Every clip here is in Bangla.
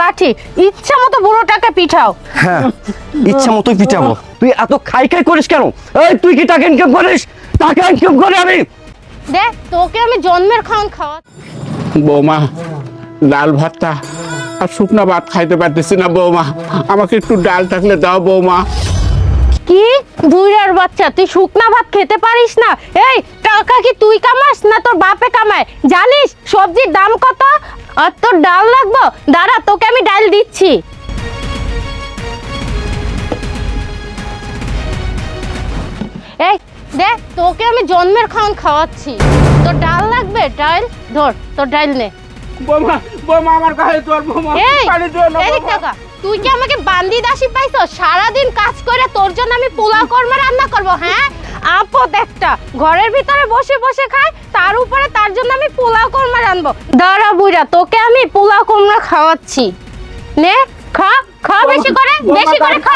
লাঠি, ইচ্ছা মতো বুড়োটাকে পিঠাও। হ্যাঁ, ইচ্ছা মতোই পিঠাবো। তুই এত খাই খাই করিস কেন? এই তুই কি টাকা ইনকাম করিস? টাকা ইনকাম করে আমি দেখ তোকে আমি জন্মের খাওয়ান খাওয়া। বৌমা, ডাল ভাতটা আর শুকনো ভাত খাইতে পারতেছি না বৌমা, আমাকে একটু ডাল থাকলে দাও বৌমা। কি বুইড়ার বাচ্চা, তুই শুকনা ভাত খেতে পারিস না? এই টাকা কি তুই কামাস না তোর বাপে কামায়? জানিস সবজির দাম কত? আর তোর ডাল লাগবে? দাঁড়া তোকে আমি ডাল দিচ্ছি। এই দে তোকে আমি জন্মের খাওয়ান খাওয়াচ্ছি। তোর ডাল লাগবে? ডাল ধর, তোর ডাল নে। বৌমা, বৌমা আমার কাছে তোর বৌমা এই পানি দিও না এদিক বৌমা। টাকা, তুই কি আমাকে বান্দি দাসী পাইছো? সারাদিন কাজ করে তোর জন্য আমি পোলাও কর্মে রান্না করব? হ্যাঁ আপদ একটা, ঘরের ভিতরে বসে বসে খায়, তার উপরে তার জন্য আমি পোলাও কর্মে রান্নবো। দাঁড়া বুইড়া, তোকে আমি পোলাও কর্মে খাওয়াচ্ছি। নে খা, খা বেশি করে, বেশি করে খা।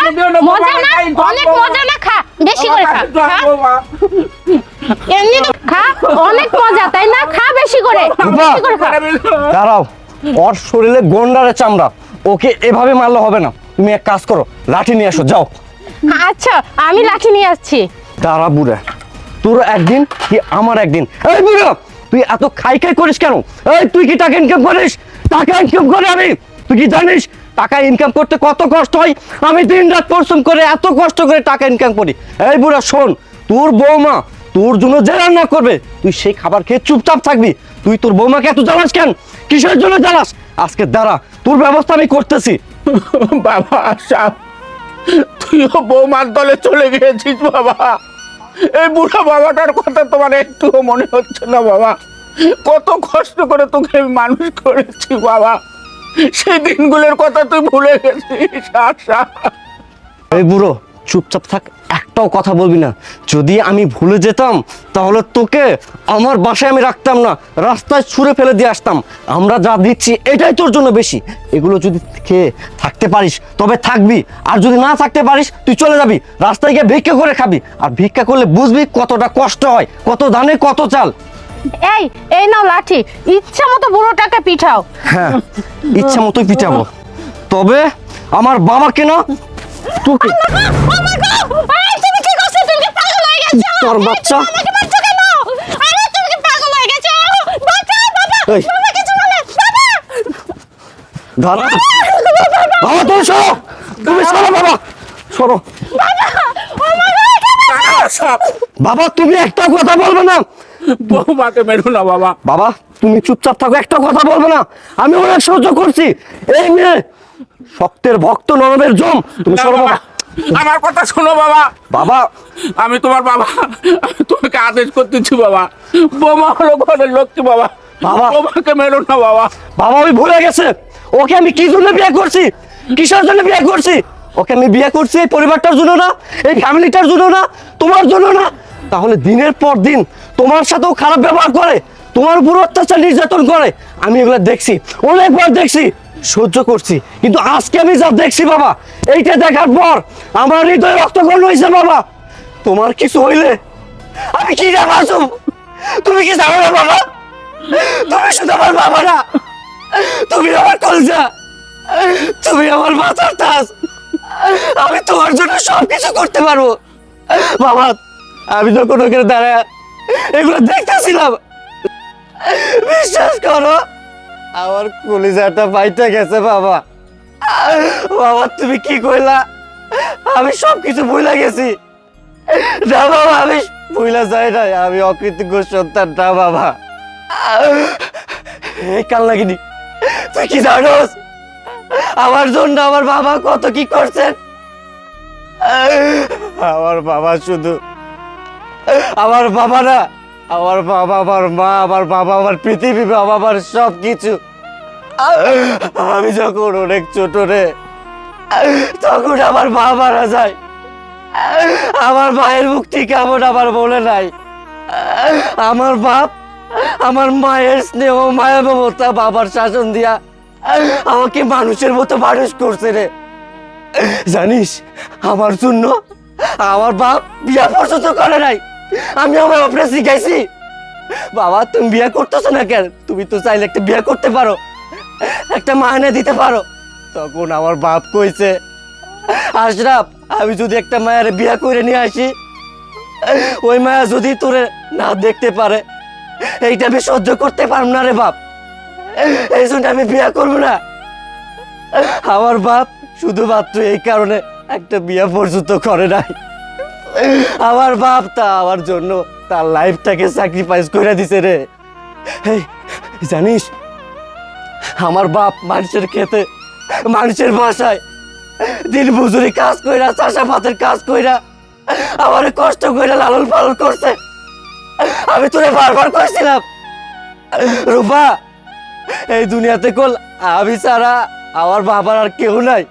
মজা না? অনেক মজা না? খা বেশি করে খা, খা। এমনি তো খা, অনেক মজা তাই না? খা বেশি করে, বেশি করে খা। দাঁড়াও, ওর শরীরে গন্ডারের চামড়া, ওকে এভাবে মারলে হবে না। তুমি এক কাজ করো, লাঠি নিয়ে আসো, যাও। আচ্ছা আমি লাঠি নিয়ে আসছি। দাঁড়া বুড়া, তোর একদিন কি আমার একদিন। এই বুড়া, তুই এত খাই খাই করিস কেন? এই তুই কি টাকা ইনকাম করিস? টাকা ইনকাম করে আমি, তুই কি জানিস টাকা ইনকাম করতে কত কষ্ট হয়? আমি দিন রাত পরিশ্রম করে এত কষ্ট করে টাকা ইনকাম করি। এই বুড়া শোন, তোর বৌমা তোর জন্য যে রান্না করবে তুই সেই খাবার খেয়ে চুপচাপ থাকবি। তুই তোর বৌমাকে এত জ্বালাস কেন? কিসের জন্য জ্বালাস? আজকে দাঁড়া, তোর ব্যবস্থা আমি করতেছি। বাবা সাহেব, তুইও বৌমার দলে চলে গিয়েছিস বাবা। এই বুড়া বাবাটার কথা তোমার একটুও মনে হচ্ছে না বাবা? কত কষ্ট করে তোকে আমি মানুষ করেছি বাবা, সেই দিনগুলোর কথা তুই ভুলে গেছিস। আশা, এই বুড়ো চুপচাপ থাক, একটাও কথা বলবি না। যদি আমি ভুলে যেতাম তাহলে তোকে আমার বাসায় আমি রাখতাম না, রাস্তায় ছুঁড়ে ফেলে দিয়ে আসতাম। আমরা যা দিচ্ছি এটাই তোর জন্য বেশি। এগুলো যদি খেয়ে থাকতে পারিস তবে থাকবি, আর যদি না থাকতে পারিস তুই চলে যাবি, রাস্তায় গিয়ে ভিক্ষা করে খাবি। আর ভিক্ষা করলে বুঝবি কতটা কষ্ট হয়, কত ধানে কত চাল। এই এই নাও লাঠি, ইচ্ছা মতো বুড়োটাকে পিঠাও। হ্যাঁ, ইচ্ছা মতোই পিটাবো, তবে আমার বাবাকে না তোকে। এই তুমি কি করছো? তুমি কি পাগল হয়ে গেছো? তোর বাচ্চা। আমাকে মারছো কেন? আরে তুমি কি পাগল হয়ে গেছো? বাঁচাও বাবা, এই। বাবা কিছু বলে বাবা। দাঁড়া বাবা, তুমি সরো, তুমি সরো বাবা, সরো। বাবা তুমি একটা কথা বলবে না। বৌমাকে মেরো না বাবা। বাবা তুমি চুপচাপ থাকো, একটা কথা বলবে না। আমি অনেক সহ্য করছি। এই মেয়ে শক্তের ভক্ত, নরমের জম। তুমি না সরো বাবা, বাবা। আমার কথা শোনো বাবা। বাবা আমি তোমার বাবা, আমি তোমাকে আদেশ করতেছি বাবা। বৌমা হলো ঘরের লক্ষ্মী বাবা, বাবা। বৌমাকে মেরো না বাবা। বাবা ওই ভুলে গেছে, ওকে আমি কি জন্য বিয়ে করছি, কিসের জন্য বিয়ে করছি? ওকে আমি বিয়ে করছি এই পরিবারটার জন্য না, এই ফ্যামিলিটার জন্য না, তোমার জন্য না। তাহলে দিনের পর দিন তোমার সাথেও খারাপ ব্যবহার করে, তোমার উপর অত্যাচার নির্যাতন করে। আমি এগুলো দেখছি, অনেকবার দেখছি, সহ্য করছি। কিন্তু আজকে আমি যা দেখছি বাবা, এইটা দেখার পর আমার হৃদয় রক্তকরণ হয়েছে বাবা। তোমার কিছু হইলে আমি কি জানাছো? তুমি কি জানো না বাবা? তুমি শুধু আমার বাবা না, তুমি আমার কলজা, তুমি আমার মাথার তাজ। আমি তোমার জন্য সবকিছু করতে পারবো বাবা। আমি যখন ওখানে দাঁড়ায় এগুলো দেখতেছিলাম, বিশ্বাস করো আমার কলিজাটা বাইতে গেছে বাবা। বাবা তুমি কি কইলা? আমি সবকিছু ভুলে গেছি না বাবা, আমি ভুলা যাই না, আমি অকৃতজ্ঞ সন্তান না বাবা। এই কাল লাগিনি, তুই কি জানোস আমার জন্য আমার বাবা কত কি করছেন? আমার বাবা শুধু আমার বাবা না, আমার বাবা আমার মা, আমার বাবা আমার পৃথিবী, বাবা আমার সব কিছু। আমি যখন অনেক ছোট রে, তখন আমার মা মারা যায়। আমার মায়ের মুক্তি কেমন আমার বলে নাই। আমার বাপ আমার মায়ের স্নেহ, মায়া, মমতা, বাবার শাসন দিয়া আমাকে মানুষের মতো মানুষ করছে রে। জানিস আমার জন্য আমার বাপ বিয়া পর্যন্ত করে নাই। আমি আমার বাপরে শিখাইছি, বাবা তুমি বিয়ে করতেছো না কেন? তুমি তো চাইলে একটা বিয়ে করতে পারো, একটা মায়না দিতে পারো। তখন আমার বাপ কইছে, আশরাফ আমি যদি একটা মায়ের বিয়া করে নিয়ে আসি, ওই মায়া যদি তোরে না দেখতে পারে, এইটা আমি সহ্য করতে পারব না রে বাপ, এই জন্য আমি বিয়া করবো না। আমার বাপ শুধুমাত্র এই কারণে একটা বিয়া পর্যন্ত করে নাই। আমার বাপ তা আমার জন্য তার লাইফটাকে স্যাক্রিফাইস করে দিছে রে। এই জানিস, আমার বাপ মানুষের খেতে, মানুষের বাসায় দিন মজুরি কাজ কইরা, চাষাবাদের কাজ কইরা আমার কষ্ট কইরা লালন পালন করছে। আমি তোরে বারবার কইছিলাম, রূপা এই দুনিয়াতে কল আমি ছাড়া আমার বাবার আর কেউ নাই,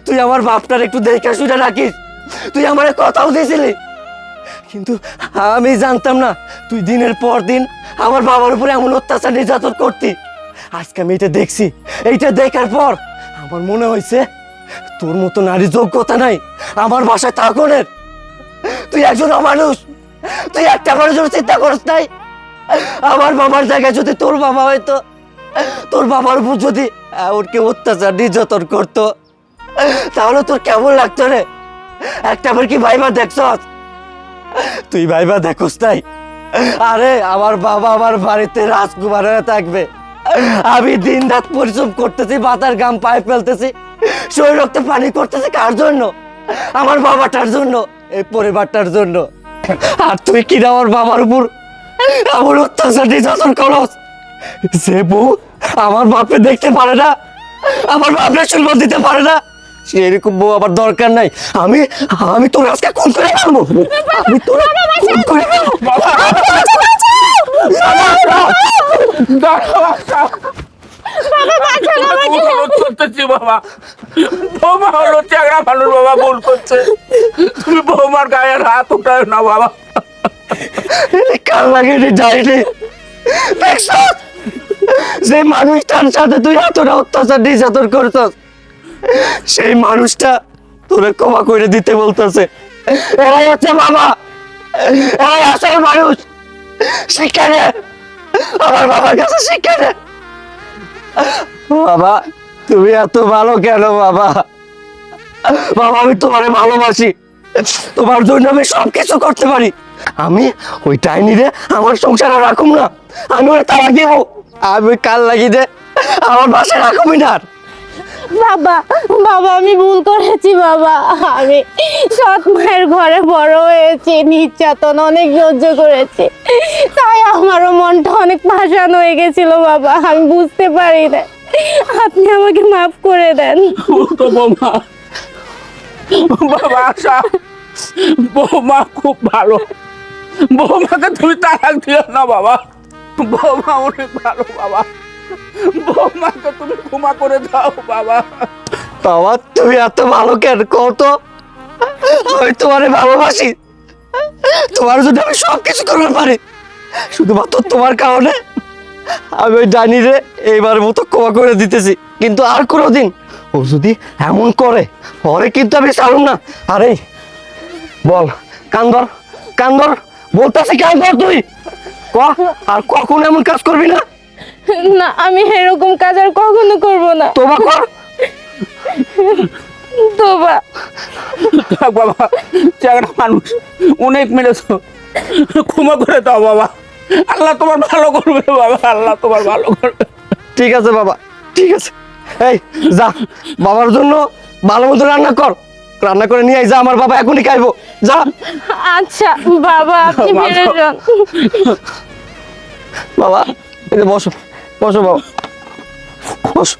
তুই আমার বাপটার একটু দেখা শুনে রাখিস। তুই আমার কথাও দিয়েছিলি, কিন্তু আমি জানতাম না তুই দিনের পর দিন আমার বাবার উপরে এমন অত্যাচার নির্যাতন করতি। আজকে আমি এটা দেখছি, এইটা দেখার পর আমার মনে হয়েছে তোর মতো নারী যোগ্যতা নাই আমার বাসায় থাকনের। তুই একজন অমানুষ, তুই একটা মানুষের চিন্তা করিস নাই। আমার বাবার জায়গায় যদি তোর বাবা হয়তো, তোর বাবার উপর যদি ওরকে অত্যাচার নির্যাতন করতো, তাহলে তোর কেমন লাগতো রে? একটা বার কি ভাইবা দেখছ? তুই ভাইবা দেখোস তাই? আরে আমার বাবা আমার বাড়িতে রাজকুমার হয়ে থাকবে, আমি দিন রাত পরিশ্রম করতেছি, মাথার ঘাম পায়ে ফেলতেছি, শরীর রক্তে পানি করতেছি কার জন্য? আমার বাবাটার জন্য, এই পরিবারটার জন্য। আর তুই কিনা আমার বাবার উপর এমন অত্যাচার নির্যাতন করস, যে বউ আমার বাপে দেখতে পারে না, আমার বাপরে চুলবো দিতে পারে না, সেরকম বউ আমার দরকার নাই। আমি তোর আজকে খুন করে ফেলবো, আমি তোর খুন করে ফেলবো। করতেছি বাবা, বৌমা হলো চ্যাংড়া মানুষ বাবা, ভুল করছে। তুমি বৌমার গায়ে হাত উঠায় না বাবা। কাল লাগে যাইনি, দেখছ যে মানুষটার সাথে তুই এতটা অত্যাচার নির্যাতন করছস, সেই মানুষটা তোরে ক্ষমা করে দিতে বলতেছে। এরাই হচ্ছে বাবা, এরাই আসল মানুষ। শিক্ষা নে, আমার বাবার কাছে শিক্ষা নে। বাবা তুমি এত ভালো কেন বাবা? বাবা আমি তোমারে ভালোবাসি, তোমার জন্য আমি সবকিছু করতে পারি। আমি ওই ডাইনিরে আমার সংসারে রাখুম না, আমি ওরা তালাক দিব। আমি কাল লাগি দে আমার বাসায় রাখুমি না। বাবা বাবা আমি ভুল করেছি বাবা, আমি সৎ মায়ের ঘরে বড় হয়েছি, নির্যাতন অনেক সহ্য করেছি, তাই আমারও মনটা অনেক ভাসান হয়ে গেছিল বাবা, আমি বুঝতে পারি না, আপনি আমাকে মাফ করে দেন। তো বৌমা, বাবা আশা, বৌমা খুব ভালো, বৌমাকে তুমি তালাক দিও না বাবা, বৌমা অনেক ভালো বাবা, বৌমাকে তুমি ক্ষমা করে দাও বাবা। বাবা তুমি এত ভালো কেন কত? আমি তোমারে ভালোবাসি, তোমার জন্য আমি সবকিছু করতে পারি, শুধুমাত্র তোমার কারণে আমি ওই ডাইনিরে এইবার মতো ক্ষমা করে দিতেছি। কিন্তু আর কোনোদিন ও যদি এমন করে, পরে কিন্তু আমি ছাড়ুম না। আরে বল, কান্দর কান্দর বলতেছি, কান্দর তুই ক, আর কখনো এমন কাজ করবি না। না আমি এরকম কাজ আর কখনো করবো না। তোবা কর, তোবা। থাক বাবা, চ্যাংড়া মানুষ অনেক মেরেছো, ক্ষমা করে দাও বাবা, আল্লাহ তোমার ভালো করবে বাবা, আল্লাহ তোমার ভালো করবে। ঠিক আছে বাবা, ঠিক আছে। এই যা, বাবার জন্য ভালো মতো রান্না কর, রান্না করে নিয়ে আয়, যা আমার বাবা এখনই খাইবো, যা। আচ্ছা বাবা আপনি বেড়ে যান। বাবা এই যে বসো, বসো বাবা, বসো।